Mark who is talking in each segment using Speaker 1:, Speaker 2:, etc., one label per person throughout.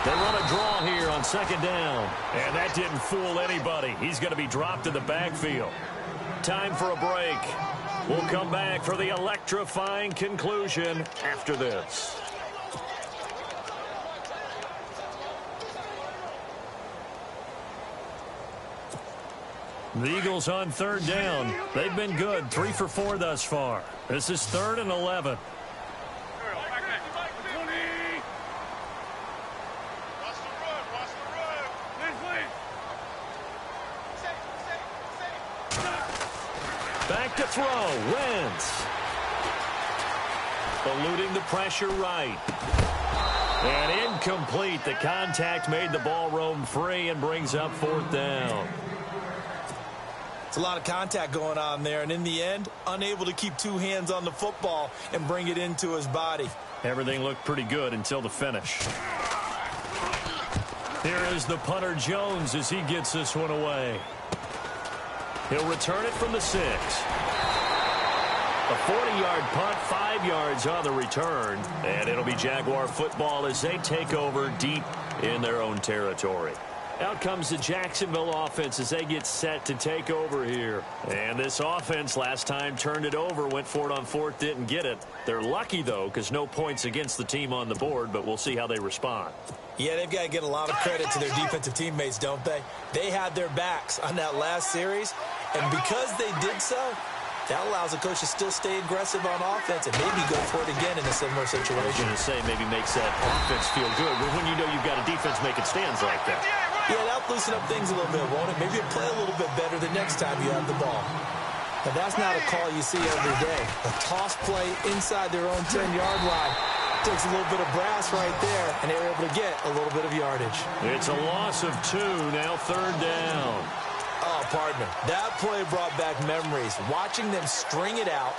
Speaker 1: They run a draw here on second down. And that didn't fool anybody. He's going to be dropped in the backfield. Time for a break. We'll come back for the electrifying conclusion after this. The Eagles on third down. They've been good, 3 for 4 thus far. This is 3rd and 11. Back to throw. Wentz. Eluding the pressure right. And incomplete. The contact made the ball roam free and brings up 4th down.
Speaker 2: It's a lot of contact going on there, and in the end, unable to keep 2 hands on the football and bring it into his body.
Speaker 1: Everything looked pretty good until the finish. Here is the punter Jones as he gets this one away. He'll return it from the 6. A 40-yard punt, 5 yards on the return, and it'll be Jaguar football as they take over deep in their own territory. Out comes the Jacksonville offense as they get set to take over here. And this offense last time turned it over, went for it on 4th, didn't get it. They're lucky, though, because no points against the team on the board, but we'll see how they respond.
Speaker 2: Yeah, they've got to get a lot of credit to their defensive teammates, don't they? They had their backs on that last series, and because they did so, that allows the coach to still stay aggressive on offense and maybe go for it again in a similar situation.
Speaker 1: I was going to say maybe makes that offense feel good, but when you know you've got a defense making stands like that.
Speaker 2: Yeah, that'll loosen up things a little bit, won't it? Maybe you'll play a little bit better the next time you have the ball. But that's not a call you see every day. A toss play inside their own 10-yard line takes a little bit of brass right there, and they were able to get a little bit of yardage.
Speaker 1: It's a loss of 2, now 3rd down.
Speaker 2: Oh, pardon me. That play brought back memories. Watching them string it out,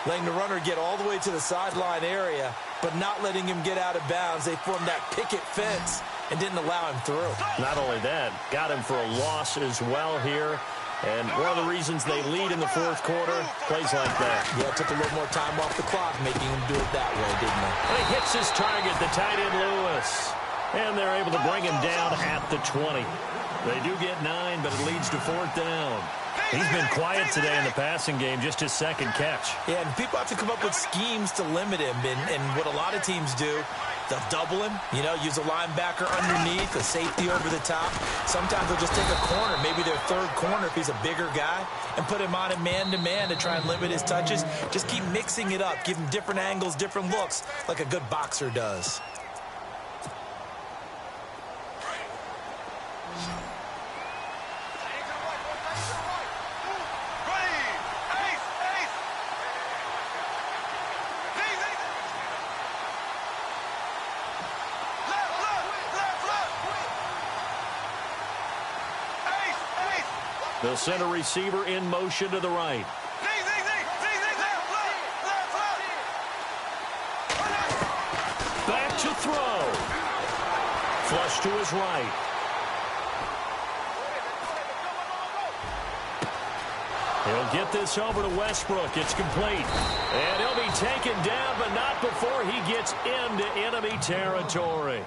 Speaker 2: letting the runner get all the way to the sideline area, but not letting him get out of bounds. They formed that picket fence and didn't allow him through.
Speaker 1: Not only that, got him for a loss as well here. And one of the reasons they lead in the 4th quarter, plays like that.
Speaker 2: Yeah, it took a little more time off the clock, making him do it that way, didn't it?
Speaker 1: And he hits his target, the tight end Lewis. And they're able to bring him down at the 20. They do get 9, but it leads to 4th down. He's been quiet today in the passing game, just his 2nd catch.
Speaker 2: Yeah, and people have to come up with schemes to limit him. And what a lot of teams do, they'll double him, use a linebacker underneath, a safety over the top. Sometimes they'll just take a corner, maybe their 3rd corner if he's a bigger guy, and put him on a man-to-man to try and limit his touches. Just keep mixing it up, give him different angles, different looks, like a good boxer does.
Speaker 1: They'll send a receiver in motion to the right. Back to throw. Flush to his right. He'll get this over to Westbrook. It's complete. And he'll be taken down, but not before he gets into enemy territory.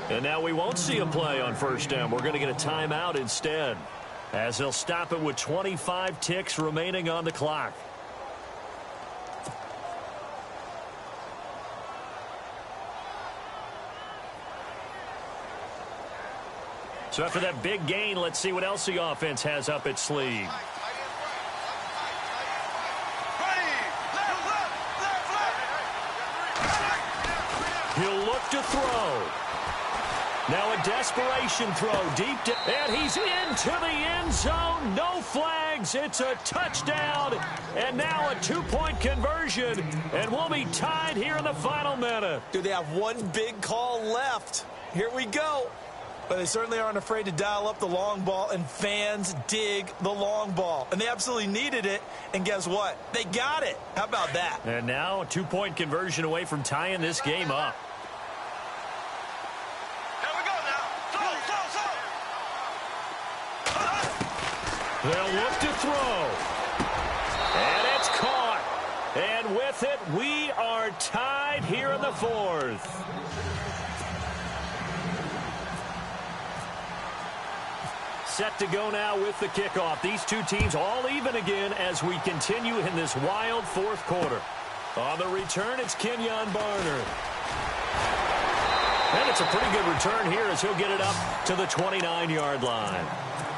Speaker 1: And now we won't see a play on 1st down. We're going to get a timeout instead, as they'll stop it with 25 ticks remaining on the clock. So after that big gain, let's see what else the offense has up its sleeve. He'll look to throw. Now a desperation throw deep, and he's into the end zone. No flags. It's a touchdown, and now a 2-point conversion, and we'll be tied here in the final minute.
Speaker 2: Do they have one big call left? Here we go. But they certainly aren't afraid to dial up the long ball, and fans dig the long ball. And they absolutely needed it, and guess what? They got it. How about that?
Speaker 1: And now a 2-point conversion away from tying this game up. They'll look to throw. And it's caught. And with it, we are tied here in the 4th. set to go now with the kickoff. These two teams all even again as we continue in this wild fourth quarter. On the return, it's Kenyon Barner. And it's a pretty good return here as he'll get it up to the 29-yard line.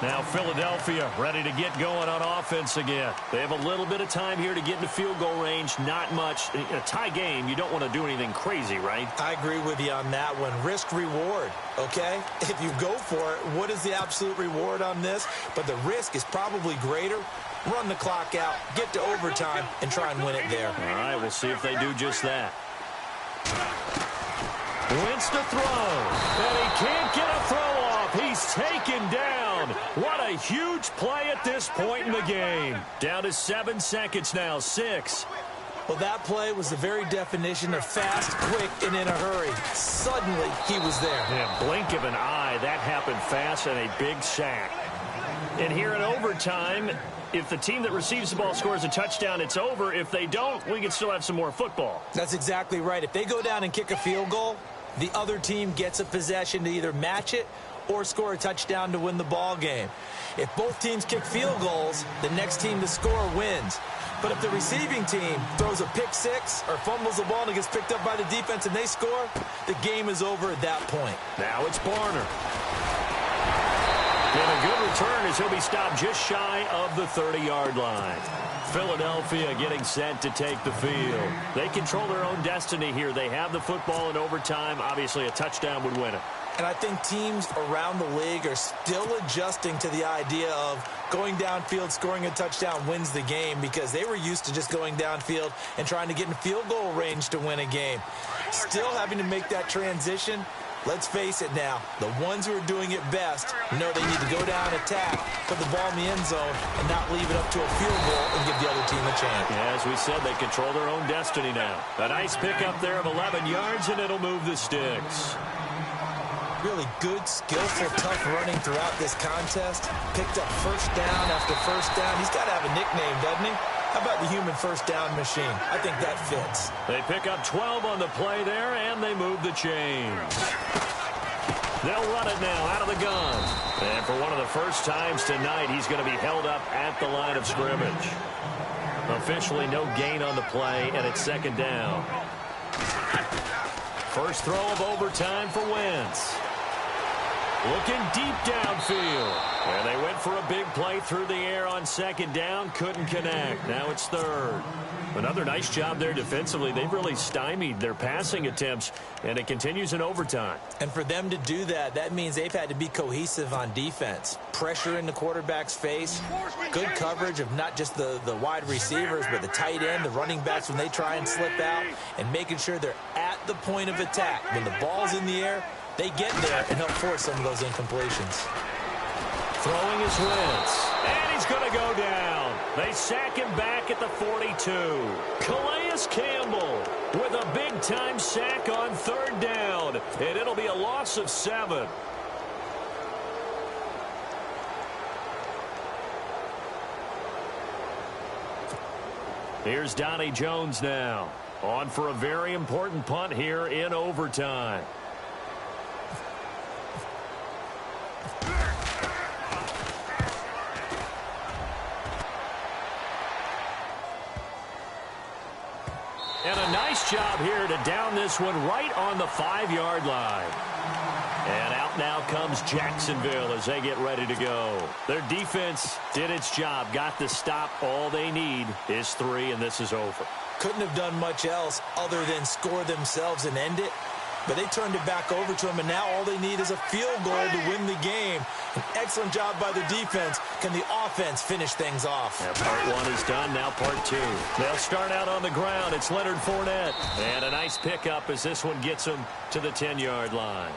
Speaker 1: Now Philadelphia ready to get going on offense again. They have a little bit of time here to get into field goal range. Not much. In a tie game, you don't want to do anything crazy, right?
Speaker 2: I agree with you on that one. Risk-reward, okay? If you go for it, what is the absolute reward on this? But the risk is probably greater. Run the clock out, get to overtime, and try and win it there.
Speaker 1: All right, we'll see if they do just that. Wins to throw, and he can't get a throw off. He's taken down. What a huge play at this point in the game. Down to 7 seconds now, 6.
Speaker 2: Well, that play was the very definition of fast, quick, and in a hurry. Suddenly, he was there.
Speaker 1: Yeah, blink of an eye, that happened fast and a big sack. And here in overtime, if the team that receives the ball scores a touchdown, it's over. If they don't, we can still have some more football.
Speaker 2: That's exactly right. If they go down and kick a field goal, the other team gets a possession to either match it or score a touchdown to win the ball game. If both teams kick field goals, the next team to score wins. But if the receiving team throws a pick six or fumbles the ball and it gets picked up by the defense and they score, the game is over at that point.
Speaker 1: Now it's Barner. And a good return as he'll be stopped just shy of the 30-yard line. Philadelphia getting set to take the field. They control their own destiny here. They have the football in overtime. Obviously, a touchdown would win it.
Speaker 2: And I think teams around the league are still adjusting to the idea of going downfield, scoring a touchdown wins the game, because they were used to just going downfield and trying to get in field goal range to win a game. Still having to make that transition. Let's face it now, the ones who are doing it best know they need to go down, attack, put the ball in the end zone, and not leave it up to a field goal and give the other team a chance.
Speaker 1: Yeah, as we said, they control their own destiny now. A nice pickup there of 11 yards, and it'll move the sticks.
Speaker 2: Really good, skillful, tough running throughout this contest. Picked up first down after first down. He's got to have a nickname, doesn't he? How about the human first down machine? I think that fits.
Speaker 1: They pick up 12 on the play there, and they move the chains. They'll run it now out of the gun. And for one of the first times tonight, he's going to be held up at the line of scrimmage. Officially no gain on the play, and it's second down. First throw of overtime for Wentz. Looking deep downfield. And they went for a big play through the air on second down. Couldn't connect. Now it's third. Another nice job there defensively. They've really stymied their passing attempts, and it continues in overtime.
Speaker 2: And for them to do that, that means they've had to be cohesive on defense. Pressure in the quarterback's face. Good coverage of not just the wide receivers, but the tight end, the running backs when they try and slip out, and making sure they're at the point of attack. When the ball's in the air, they get there and help force some of those incompletions.
Speaker 1: Throwing his Wentz. And he's going to go down. They sack him back at the 42. Calais Campbell with a big-time sack on third down. And it'll be a loss of 7. Here's Donnie Jones now. On for a very important punt here in overtime. And a nice job here to down this one right on the 5-yard line. And out now comes Jacksonville as they get ready to go. Their defense did its job, got the stop. All they need is 3, and this is over.
Speaker 2: Couldn't have done much else other than score themselves and end it. But they turned it back over to them, and now all they need is a field goal to win the game. An excellent job by the defense. Can the offense finish things off?
Speaker 1: Yeah, part 1 is done, now part 2. They'll start out on the ground. It's Leonard Fournette. And a nice pickup as this one gets them to the 10-yard line.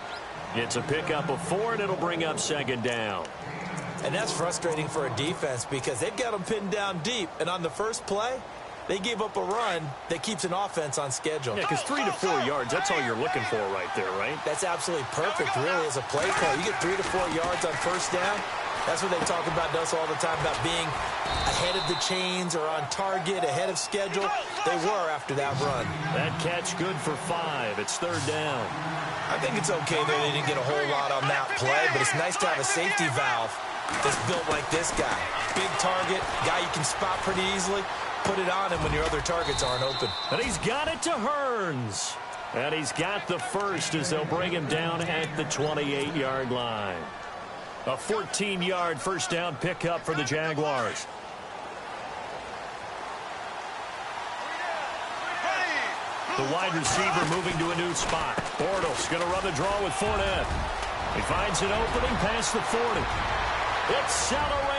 Speaker 1: It's a pickup of 4, and it'll bring up second down.
Speaker 2: And that's frustrating for a defense because they've got them pinned down deep. And on the first play, they gave up a run that keeps an offense on schedule.
Speaker 1: Yeah, because 3 to 4 yards, that's all you're looking for right there, right?
Speaker 2: That's absolutely perfect, really, as a play call. You get 3 to 4 yards on first down. That's what they talk about us all the time, about being ahead of the chains or on target, ahead of schedule. They were after that run.
Speaker 1: That catch good for 5. It's third down.
Speaker 2: I think it's okay that they didn't get a whole lot on that play, but it's nice to have a safety valve is built like this guy. Big target, guy you can spot pretty easily. Put it on him when your other targets aren't open.
Speaker 1: And he's got it to Hearns. And he's got the first as they'll bring him down at the 28-yard line. A 14-yard first down pickup for the Jaguars. The wide receiver moving to a new spot. Bortles going to run the draw with Fournette. He finds an opening past the 40. It's celebrated